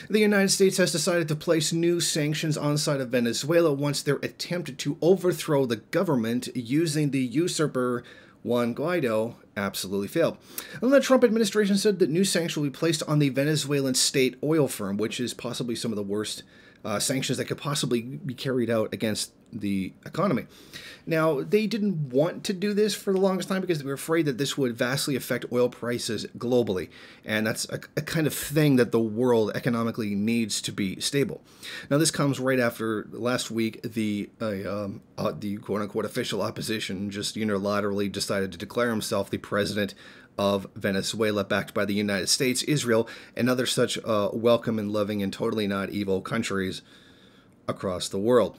The United States has decided to place new sanctions on side of Venezuela once their attempt to overthrow the government using the usurper Juan Guaido absolutely failed. And the Trump administration said that new sanctions will be placed on the Venezuelan state oil firm, which is possibly some of the worst sanctions that could possibly be carried out against the economy. Now, they didn't want to do this for the longest time because they were afraid that this would vastly affect oil prices globally. And that's a kind of thing that the world economically needs to be stable. Now, this comes right after last week the quote-unquote official opposition just unilaterally decided to declare himself the president of Venezuela, backed by the United States, Israel, and other such welcome and loving and totally not evil countries across the world.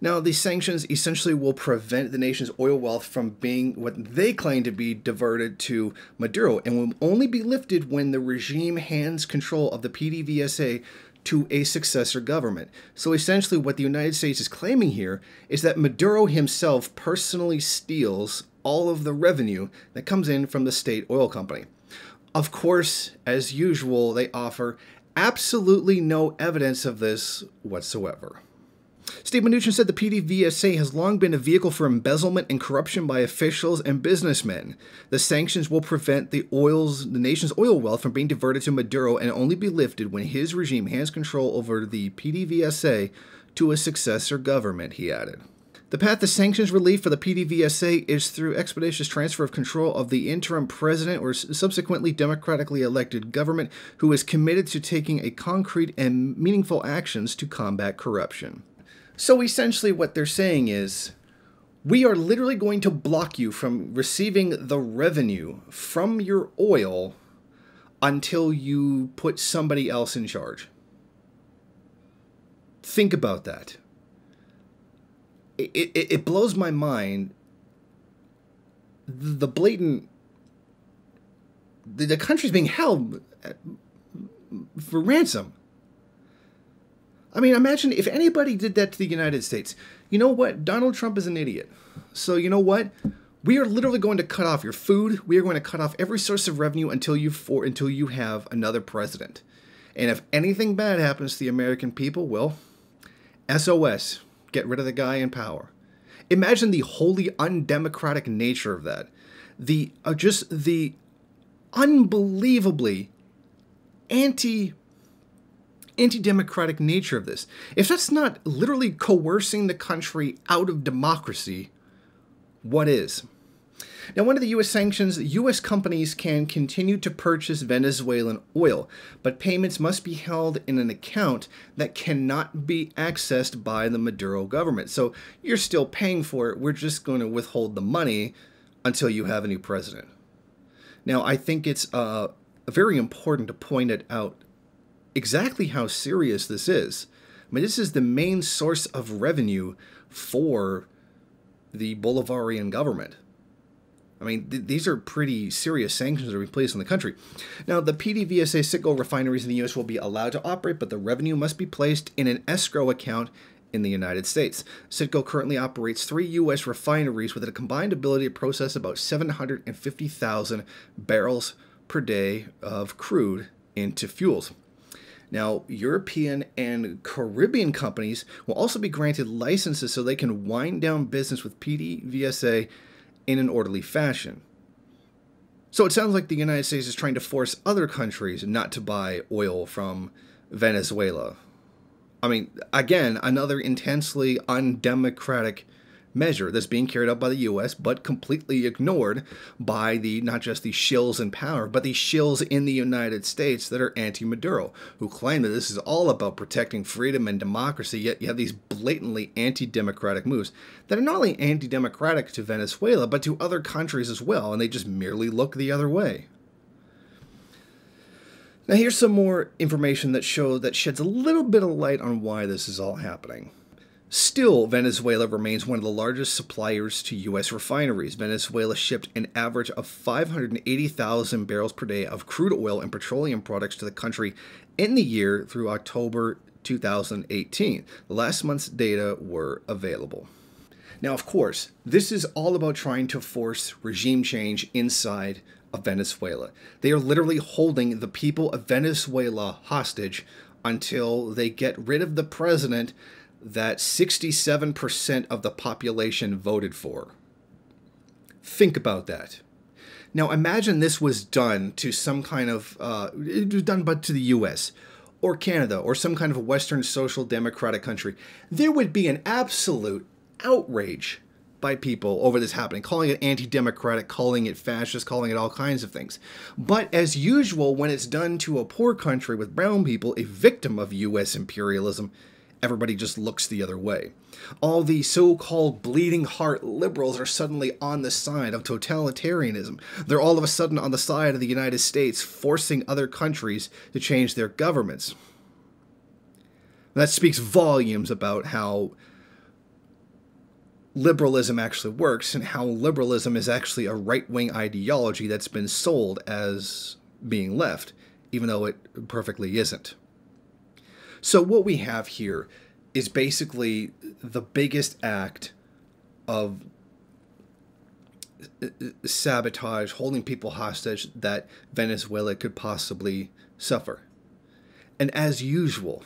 Now, these sanctions essentially will prevent the nation's oil wealth from being what they claim to be diverted to Maduro, and will only be lifted when the regime hands control of the PDVSA to a successor government. So essentially what the United States is claiming here is that Maduro himself personally steals all of the revenue that comes in from the state oil company. Of course, as usual, they offer absolutely no evidence of this whatsoever. Steve Mnuchin said the PDVSA has long been a vehicle for embezzlement and corruption by officials and businessmen. The sanctions will prevent the nation's oil wealth from being diverted to Maduro and only be lifted when his regime hands control over the PDVSA to a successor government, he added. The path to sanctions relief for the PDVSA is through expeditious transfer of control of the interim president or subsequently democratically elected government who is committed to taking a concrete and meaningful actions to combat corruption. So essentially what they're saying is, we are literally going to block you from receiving the revenue from your oil until you put somebody else in charge. Think about that. It blows my mind. The blatant... The country's being held for ransom. I mean, imagine if anybody did that to the United States. You know what? Donald Trump is an idiot. So you know what? We are literally going to cut off your food. We are going to cut off every source of revenue until you have another president. And if anything bad happens to the American people, well, SOS. Get rid of the guy in power. Imagine the wholly undemocratic nature of that. Just the unbelievably anti-democratic nature of this. If that's not literally coercing the country out of democracy, what is? Now, under the U.S. sanctions, U.S. companies can continue to purchase Venezuelan oil, but payments must be held in an account that cannot be accessed by the Maduro government. So you're still paying for it. We're just going to withhold the money until you have a new president. Now, I think it's very important to point it out exactly how serious this is. I mean, this is the main source of revenue for the Bolivarian government. I mean, these are pretty serious sanctions that are being placed on the country. Now, the PDVSA Citgo refineries in the U.S. will be allowed to operate, but the revenue must be placed in an escrow account in the United States. Citgo currently operates 3 U.S. refineries with a combined ability to process about 750,000 barrels per day of crude into fuels. Now, European and Caribbean companies will also be granted licenses so they can wind down business with PDVSA in an orderly fashion. So it sounds like the United States is trying to force other countries not to buy oil from Venezuela. I mean, again, another intensely undemocratic measure that's being carried out by the U.S., but completely ignored by not just the shills in power, but the shills in the United States that are anti-Maduro, who claim that this is all about protecting freedom and democracy, yet you have these blatantly anti-democratic moves that are not only anti-democratic to Venezuela, but to other countries as well, and they just merely look the other way. Now here's some more information that sheds a little bit of light on why this is all happening. Still, Venezuela remains one of the largest suppliers to U.S. refineries. Venezuela shipped an average of 580,000 barrels per day of crude oil and petroleum products to the country in the year through October 2018. Last month's data were available. Now, of course, this is all about trying to force regime change inside of Venezuela. They are literally holding the people of Venezuela hostage until they get rid of the president that 67% of the population voted for. Think about that. Now imagine this was done to some kind of, it was done but to the US or Canada or some kind of a Western social democratic country. There would be an absolute outrage by people over this happening, calling it anti-democratic, calling it fascist, calling it all kinds of things. But as usual, when it's done to a poor country with brown people, a victim of US imperialism, everybody just looks the other way. All the so-called bleeding heart liberals are suddenly on the side of totalitarianism. They're all of a sudden on the side of the United States, forcing other countries to change their governments. That speaks volumes about how liberalism actually works and how liberalism is actually a right-wing ideology that's been sold as being left, even though it perfectly isn't. So what we have here is basically the biggest act of sabotage, holding people hostage that Venezuela could possibly suffer. And as usual,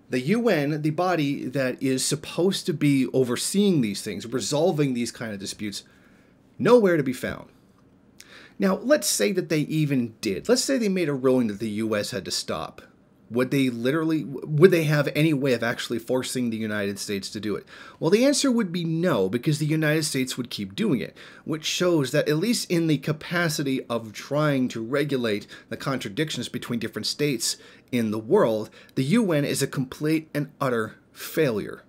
the UN, the body that is supposed to be overseeing these things, resolving these kind of disputes, nowhere to be found. Now, let's say that they even did. Let's say they made a ruling that the US had to stop. Would they have any way of actually forcing the United States to do it? Well, the answer would be no, because the United States would keep doing it, which shows that at least in the capacity of trying to regulate the contradictions between different states in the world, the UN is a complete and utter failure.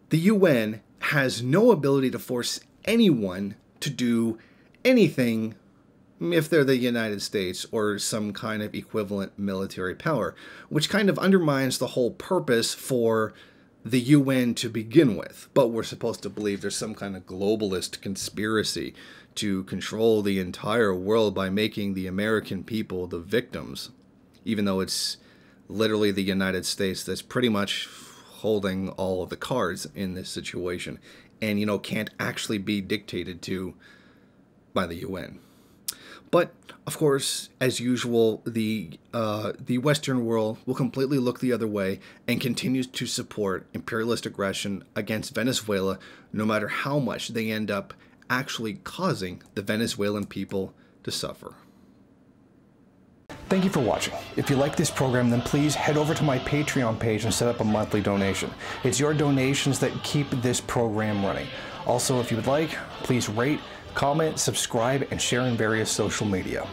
The UN has no ability to force anyone to do anything if they're the United States or some kind of equivalent military power, which kind of undermines the whole purpose for the UN to begin with. But we're supposed to believe there's some kind of globalist conspiracy to control the entire world by making the American people the victims, even though it's literally the United States that's pretty much holding all of the cards in this situation and, you know, can't actually be dictated to by the UN. But, of course, as usual, the Western world will completely look the other way and continues to support imperialist aggression against Venezuela, no matter how much they end up actually causing the Venezuelan people to suffer. Thank you for watching. If you like this program, then please head over to my Patreon page and set up a monthly donation. It's your donations that keep this program running. Also, if you would like, please rate, comment, subscribe, and share in various social media.